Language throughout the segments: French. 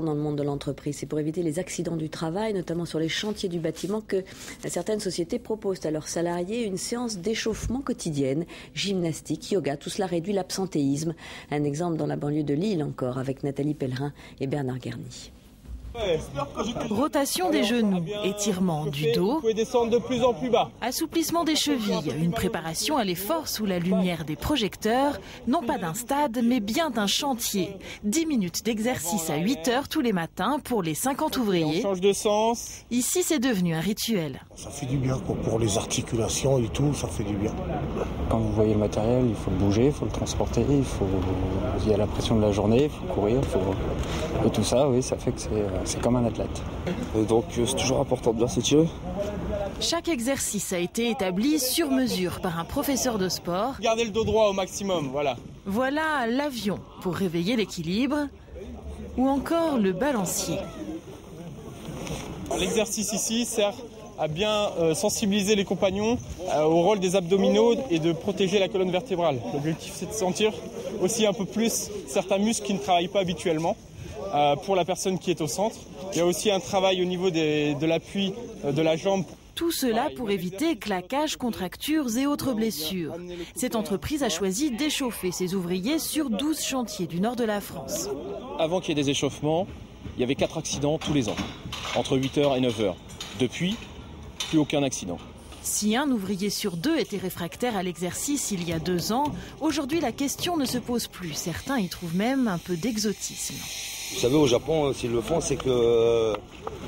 Dans le monde de l'entreprise, c'est pour éviter les accidents du travail, notamment sur les chantiers du bâtiment, que certaines sociétés proposent à leurs salariés une séance d'échauffement quotidienne, gymnastique, yoga, tout cela réduit l'absentéisme. Un exemple dans la banlieue de Lille encore, avec Nathalie Pellerin et Bernard Garny. Rotation des genoux, étirement du dos, vous pouvez descendre de plus en plus bas. Assouplissement des chevilles, une préparation à l'effort sous la lumière des projecteurs, non pas d'un stade mais bien d'un chantier. 10 minutes d'exercice à 8 heures tous les matins pour les 50 ouvriers. On change de sens. Ici c'est devenu un rituel. Ça fait du bien pour les articulations et tout, ça fait du bien. Quand vous voyez le matériel, il faut le bouger, il faut le transporter, il y a la pression de la journée, il faut courir, et tout ça, oui, ça fait que c'est comme un athlète. Et donc c'est toujours important de bien s'étirer. Chaque exercice a été établi sur mesure par un professeur de sport. Gardez le dos droit au maximum, voilà. Voilà l'avion pour réveiller l'équilibre ou encore le balancier. L'exercice ici sert à bien sensibiliser les compagnons au rôle des abdominaux et de protéger la colonne vertébrale. L'objectif c'est de sentir aussi un peu plus certains muscles qui ne travaillent pas habituellement. Pour la personne qui est au centre. Il y a aussi un travail au niveau de l'appui de la jambe. Tout cela pour éviter claquages, contractures et autres blessures. Cette entreprise a choisi d'échauffer ses ouvriers sur 12 chantiers du nord de la France. Avant qu'il y ait des échauffements, il y avait 4 accidents tous les ans, entre 8h et 9h. Depuis, plus aucun accident. Si un ouvrier sur 2 était réfractaire à l'exercice il y a 2 ans, aujourd'hui la question ne se pose plus. Certains y trouvent même un peu d'exotisme. Vous savez, au Japon, s'ils le font, c'est que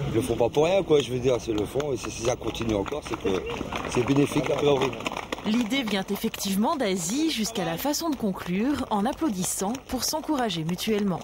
ils le font pas pour rien, quoi. Je veux dire, s'ils le font et si ça continue encore, c'est que c'est bénéfique à priori. L'idée vient effectivement d'Asie jusqu'à la façon de conclure en applaudissant pour s'encourager mutuellement.